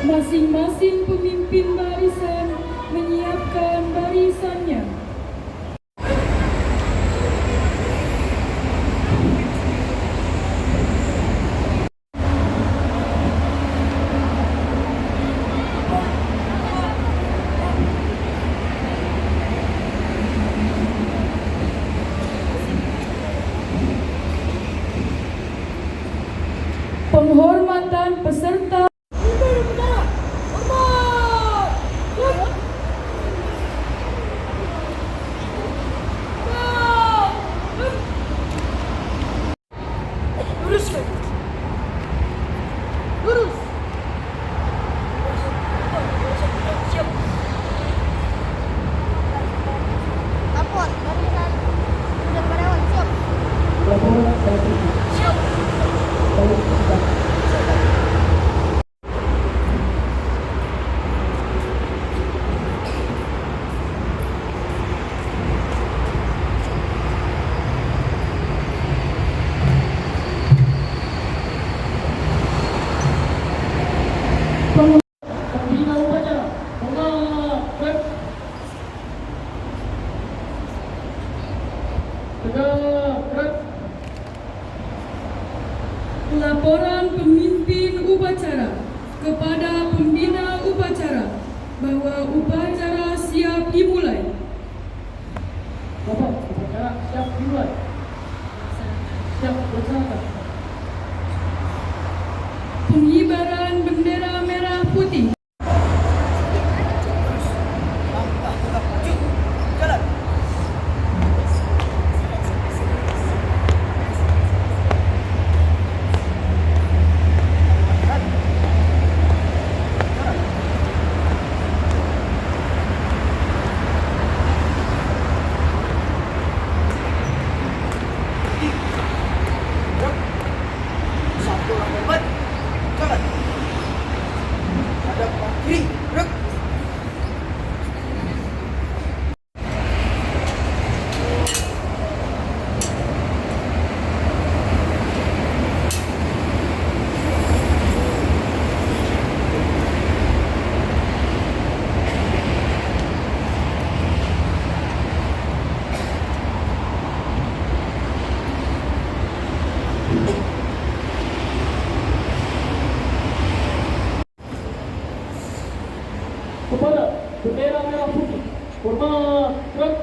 Masing-masing pemimpin barisan menyiapkan barisannya. Penghormatan peserta. Laporan pemimpin upacara kepada pembina upacara bahwa upacara siap dimulai. Bapak, upacara siap dimulai. Siap berjalan. Pengibaran bendera merah putih. Kepada bendera merah putih, hormat, gerak.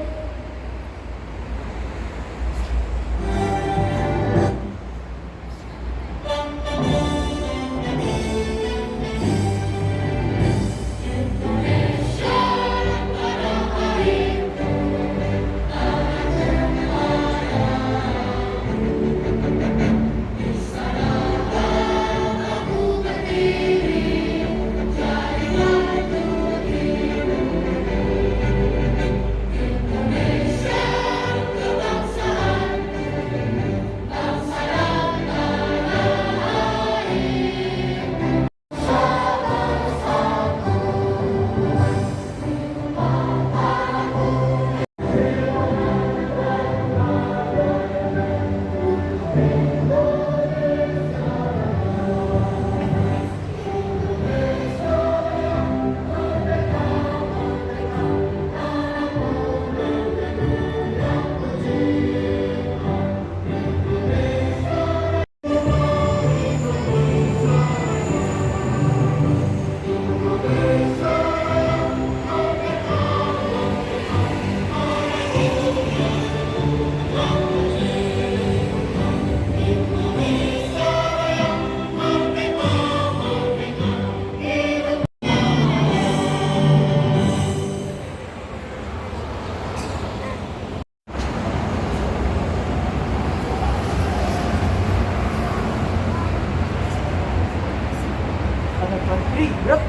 Gerak.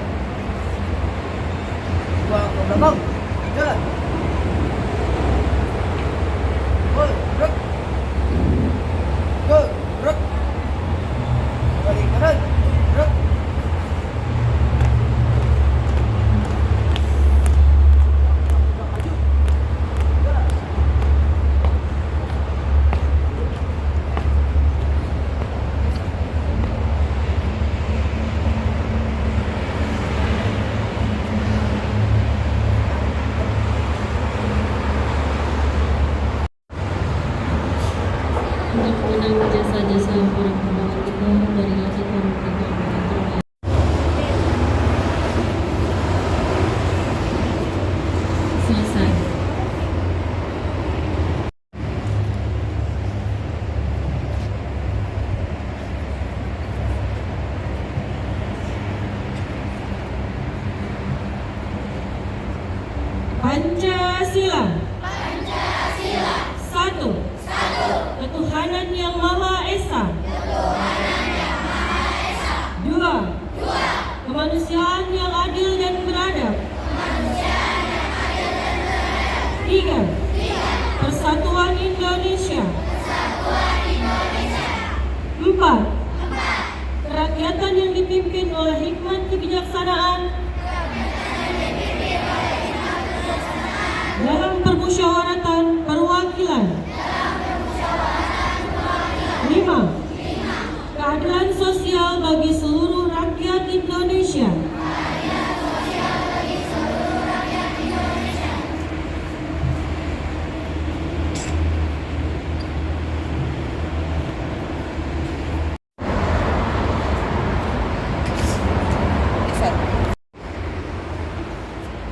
Dua ke belakang. Jalan. Gerak. Gerak. Balik kanan. Gerak. Pancasila. Satu. Ketuhanan Yang Maha Esa. Dua. Kemanusiaan yang adil dan beradab. Tiga. Persatuan Indonesia. Empat. Kerakyatan yang dipimpin oleh hikmat kebijaksanaan dalam permusyawaratan perwakilan. 5. Keadilan sosial bagi seluruh rakyat Indonesia.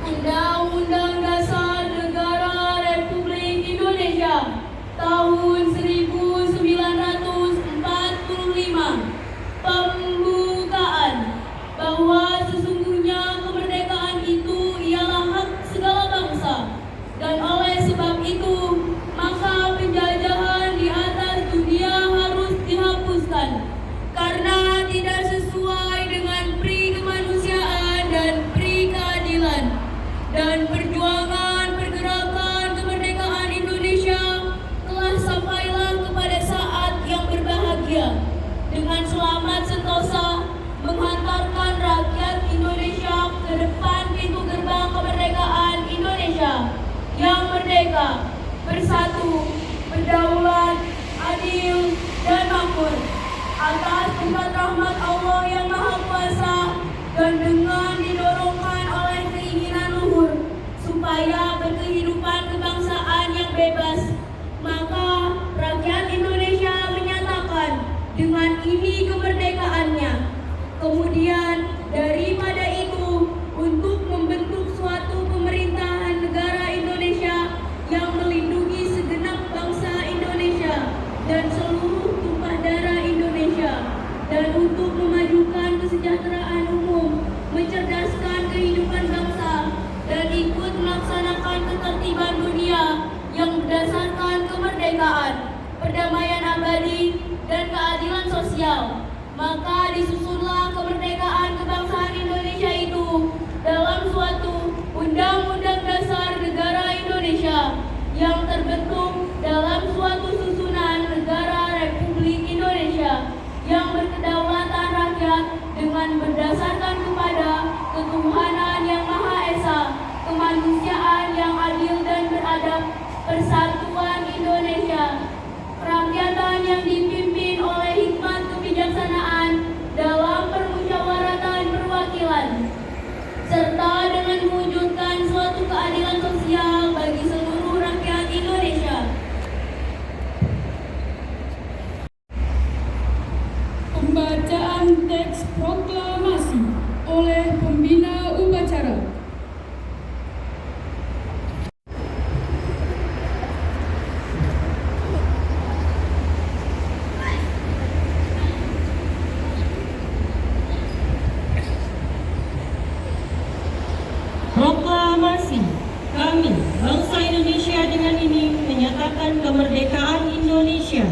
Undang-Undang Dasar Negara Republik Indonesia tahun 1945. Pembukaan bahwa sesungguhnya kemerdekaan itu ialah hak segala bangsa, dan oleh sebab itu maka penjajahan di atas dunia harus dihapuskan karena tidak sesuai dengan pri kemanusiaan dan pri keadilan. Dan perjuangan pergerakan kemerdekaan Indonesia telah sampailah kepada saat yang berbahagia dengan selamat sentosa menghantarkan rakyat Indonesia ke depan pintu gerbang kemerdekaan Indonesia yang merdeka, bersatu, berdaulat, adil, dan makmur atas berkat rahmat Allah yang Maha Kuasa dan dengan didorongkan oleh keinginan luhur supaya berkehidupan kebangsaan yang bebas, maka rakyat Indonesia menyatakan dengan ini kemerdekaannya. Kemudian daripada itu, untuk membentuk suatu pemerintahan negara Indonesia yang melindungi segenap bangsa Indonesia dan seluruh tumpah darah Indonesia, dan untuk memajukan kesejahteraan umum, mencerdaskan kehidupan bangsa, dan ikut melaksanakan ketertiban dunia yang berdasarkan kemerdekaan, perdamaian abadi, dan keadilan sosial. Maka disusunlah kemerdekaan kebangsaan Indonesia itu dalam suatu Undang-Undang Dasar Negara Indonesia yang terbentuk dalam suatu susunan negara Republik Indonesia yang berkedaulatan rakyat dengan berdasarkan kepada ketuhanan yang Maha Esa, kemanusiaan yang adil dan beradab, persatuan Indonesia, kerakyatan yang dipimpin oleh hikmat kebijaksanaan dalam permusyawaratan perwakilan, serta dengan mewujudkan suatu keadilan sosial bagi seluruh rakyat Indonesia. Pembacaan teks proklamasi oleh pembina upacara. Proklamasi. Kami, bangsa Indonesia, dengan ini menyatakan kemerdekaan Indonesia.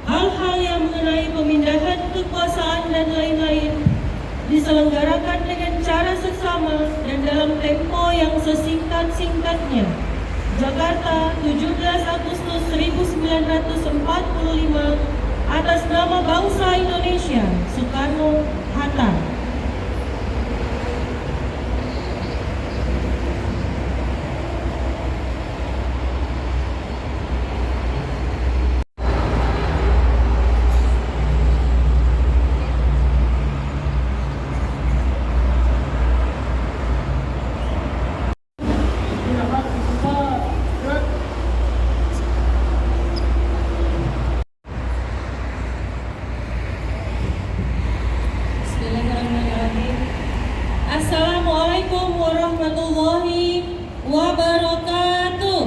Hal-hal yang mengenai pemindahan kekuasaan dan lain-lain diselenggarakan dengan cara seksama dan dalam tempo yang sesingkat-singkatnya. Jakarta, 17 Agustus 1945, atas nama bangsa Indonesia, Soekarno-Hatta. Assalamualaikum warahmatullahi wabarakatuh.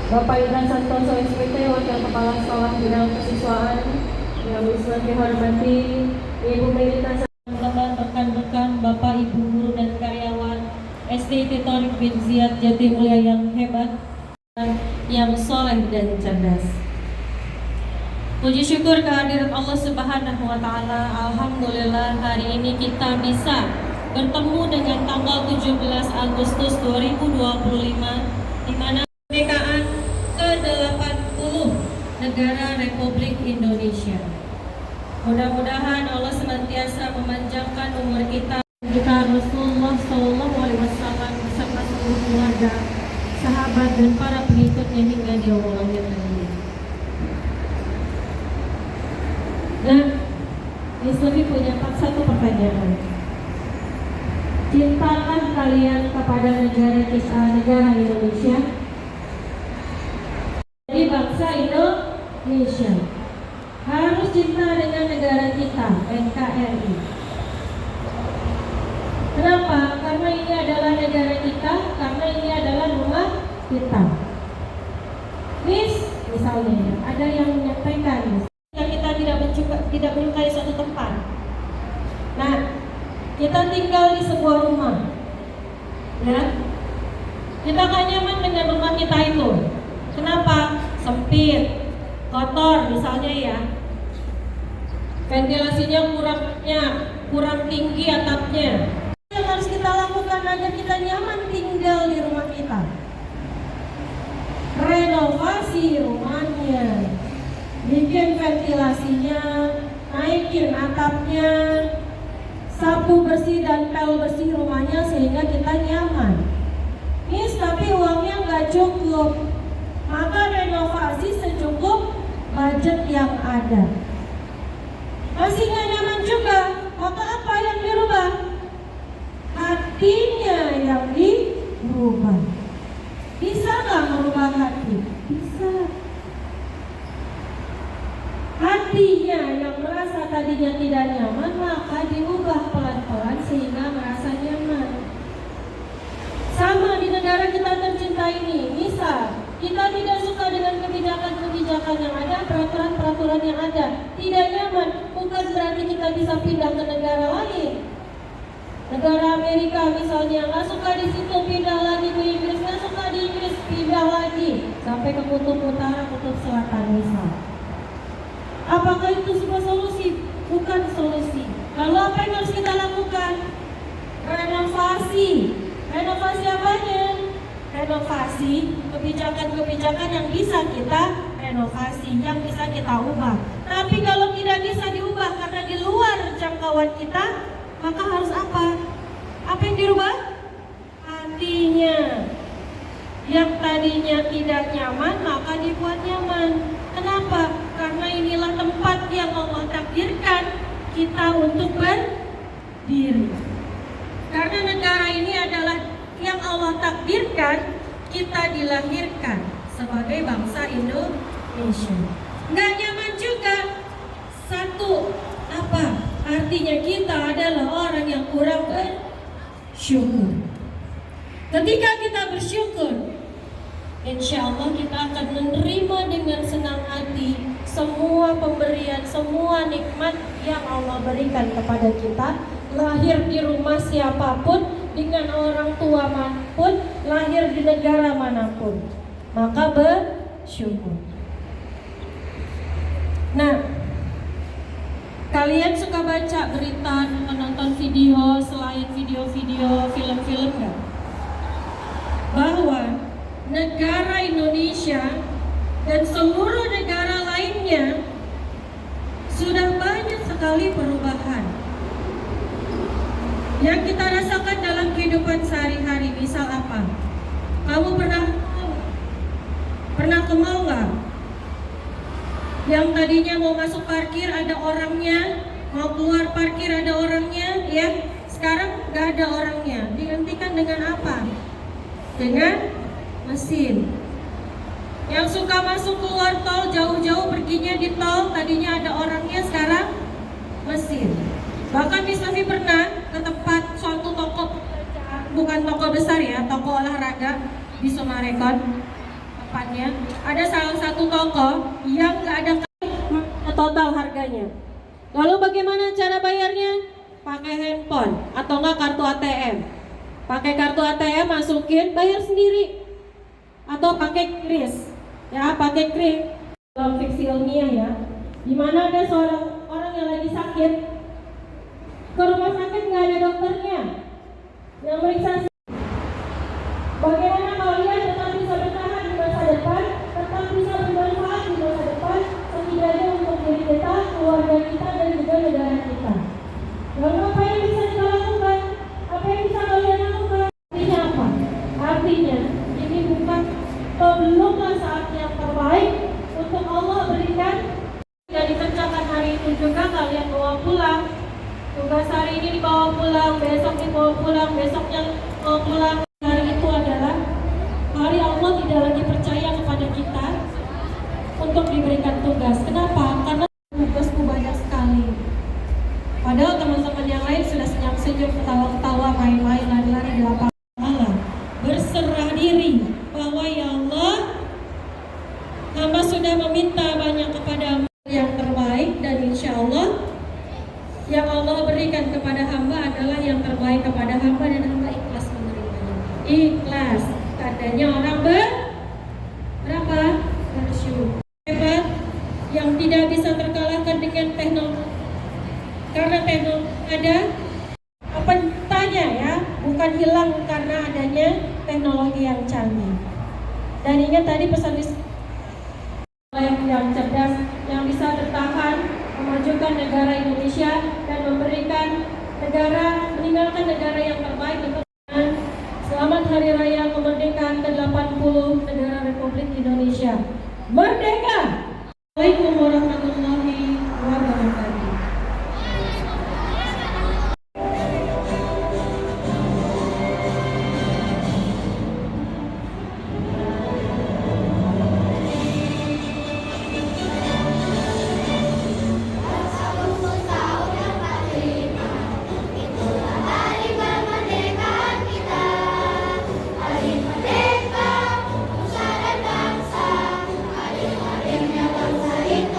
Bapak Idran Santoso SPT, Wakil Kepala Sekolah Bidang Kesiswaan Yang bisa dihormati Ibu Melita, rekan-rekan, Bapak, Ibu guru dan karyawan SD Torik bin Ziyad Jatimulya yang hebat, yang soleh dan cerdas. Puji syukur kehadirat Allah Subhanahu wa Ta'ala. Alhamdulillah, hari ini kita bisa bertemu dengan tanggal 17 Agustus 2025, di mana kemerdekaan ke-80 negara Republik Indonesia. Mudah-mudahan Allah senantiasa memanjangkan umur kita Rasulullah Shallallahu Alaihi Wasallam beserta seluruh keluarga, sahabat dan para pengikutnya hingga di yaumul akhir nanti. Nah, Islami punya satu pertanyaan. Cintalah kalian kepada negara Indonesia, jadi bangsa Indonesia harus cinta dengan negara kita, NKRI. Kenapa? Karena ini adalah negara kita, karena ini adalah rumah kita. Misalnya ada yang menyampaikan kita tidak menyukai suatu tempat. Nah, kita tinggal di sebuah rumah, ya. Kita gak nyaman dengan rumah kita itu. Kenapa? Sempit, kotor misalnya ya. Ventilasinya kurang tinggi atapnya. Yang harus kita lakukan agar kita nyaman tinggal di rumah kita, renovasi rumahnya, bikin ventilasinya, naikin atapnya, sapu bersih dan pel bersih rumahnya sehingga kita nyaman. Tapi uangnya nggak cukup, maka renovasi secukup budget yang ada. Masih nggak nyaman juga, maka apa yang dirubah? Hatinya yang dirubah. Bisa nggak merubah hati? Bisa. Hatinya yang merasa tadinya tidak nyaman, maka diubah pelan-pelan sehingga merasa nyaman. Sama di negara kita tercinta ini. Misal kita tidak suka dengan kebijakan-kebijakan yang ada, peraturan-peraturan yang ada, tidak nyaman, bukan berarti kita bisa pindah ke negara lain. Negara Amerika misalnya, nggak suka di situ pindah lagi ke Inggris, nggak suka di Inggris pindah lagi sampai ke kutub utara, kutub selatan misal. Apakah itu sebuah solusi? Bukan solusi. Lalu apa yang harus kita lakukan? Renovasi. Renovasi apanya? Renovasi kebijakan-kebijakan yang bisa kita renovasi, yang bisa kita ubah. Tapi kalau tidak bisa diubah karena di luar jangkauan kita, maka harus apa? Apa yang dirubah? Hatinya. Yang tadinya tidak nyaman, maka dibuat nyaman. Kenapa? Karena inilah tempat yang Allah takdirkan kita untuk berdiri. Karena negara ini adalah yang Allah takdirkan kita dilahirkan sebagai bangsa Indonesia. Nggak nyaman juga. Satu, apa? Artinya kita adalah orang yang kurang bersyukur. Ketika kita bersyukur, insya Allah kita akan menerima dengan senang hati semua pemberian, semua nikmat yang Allah berikan kepada kita. Lahir di rumah siapapun, dengan orang tua manapun, lahir di negara manapun, maka bersyukur. Nah, kalian suka baca berita, menonton video selain video-video film-film nggak? Bahwa negara Indonesia dan seluruh negara lainnya sudah banyak sekali perubahan yang kita rasakan dalam kehidupan sehari-hari. Misal apa? Kamu pernah ke mall nggak? Yang tadinya mau masuk parkir ada orangnya, mau keluar parkir ada orangnya, ya. Sekarang nggak ada orangnya. Digantikan dengan apa? Dengan mesin. Yang suka masuk keluar tol jauh-jauh perginya di tol, tadinya ada orangnya, sekarang mesin. Bahkan Misafi pernah ke tempat suatu toko, bukan toko besar ya, toko olahraga di Sumarekon. Tempatnya ada salah satu toko yang nggak ada total harganya. biasanya. Lalu bagaimana cara bayarnya? Pakai handphone atau enggak kartu ATM. Pakai kartu ATM, masukin, bayar sendiri. Atau pakai kris. Ya, pakai kris. Dalam fiksi ilmiah ya. Di mana ada seorang orang yang lagi sakit, ke rumah sakit nggak ada dokternya yang meriksa. Bagaimana kalian tetap bisa bertahan di masa depan, tetap bisa bermanfaat di masa depan, setidaknya untuk diri kita, keluarga kita, dan juga negara kita. Lalu apa yang bisa kita lakukan? Apa yang bisa kalian lakukan? Artinya apa? Artinya ini bukan belumlah saat yang terbaik untuk Allah berikan. Dan dikerjakan hari itu juga kalian bawa pulang. Tugas hari ini dibawa pulang, besok dibawa pulang, besoknya bawa pulang. Hari itu adalah hari Allah tidak lagi percaya kepada kita untuk diberikan tugas. Kenapa? Karena tugasku banyak sekali. Padahal teman-teman yang lain sudah senyum-senyum, ketawa-ketawa, main-main, lari-lari di lapangan. Allah berserah diri bahwa ya Allah, hamba sudah meminta banyak kepadamu yang terbaik, dan insya Allah yang Allah berikan kepada hamba adalah yang terbaik kepada hamba, dan hamba ikhlas menerimanya. Ikhlas, tandanya orang berapa? Bersyukur. Hebat, yang tidak bisa terkalahkan dengan teknologi. Karena teknologi ada, apa tanya ya, bukan hilang karena adanya teknologi yang canggih. Dan ingat tadi pesan yang cerdas, yang bisa bertahan, memajukan negara Indonesia dan memberikan negara, meninggalkan negara yang terbaik untuk. Selamat Hari Raya Kemerdekaan ke-80 Negara Republik Indonesia. Merdeka! Assalamualaikum warahmatullahi wabarakatuh. Merdeka, nusa dan bangsa, hari-harinya bangsa itu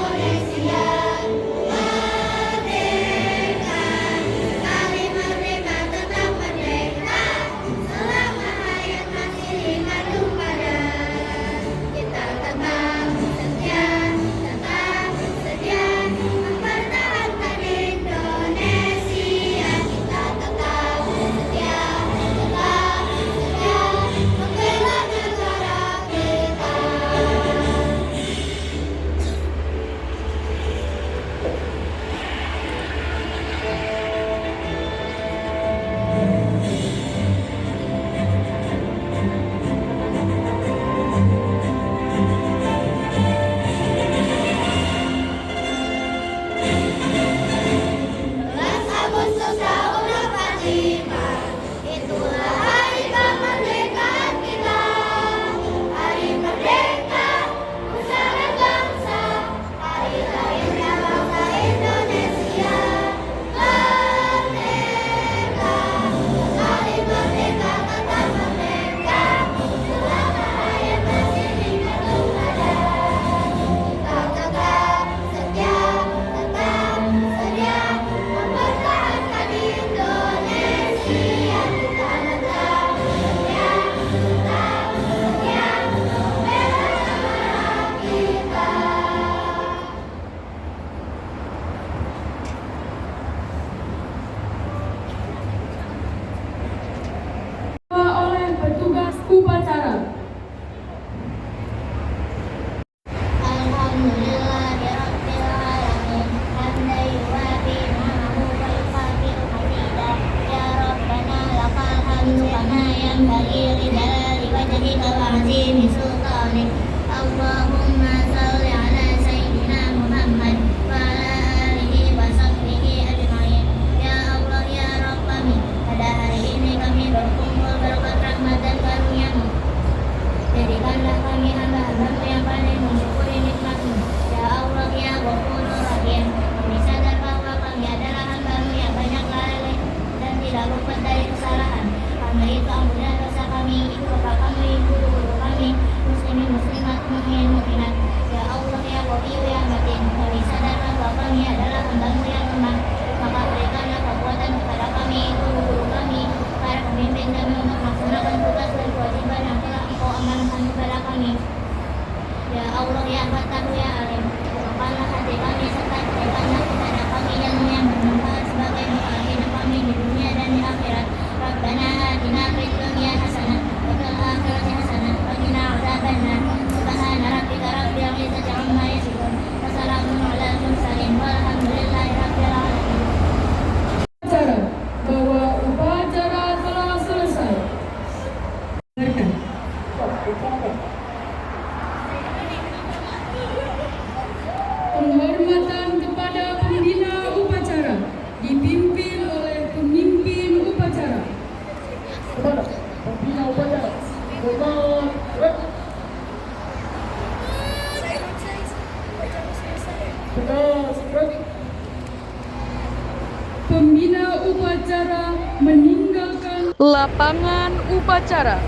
Tegas, gerak. Pembina upacara meninggalkan Lapangan upacara.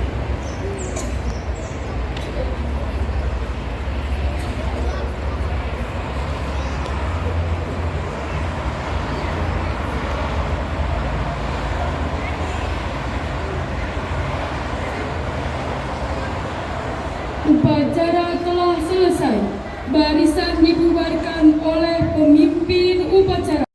Upacara telah selesai. Barisan dibubarkan oleh pemimpin upacara.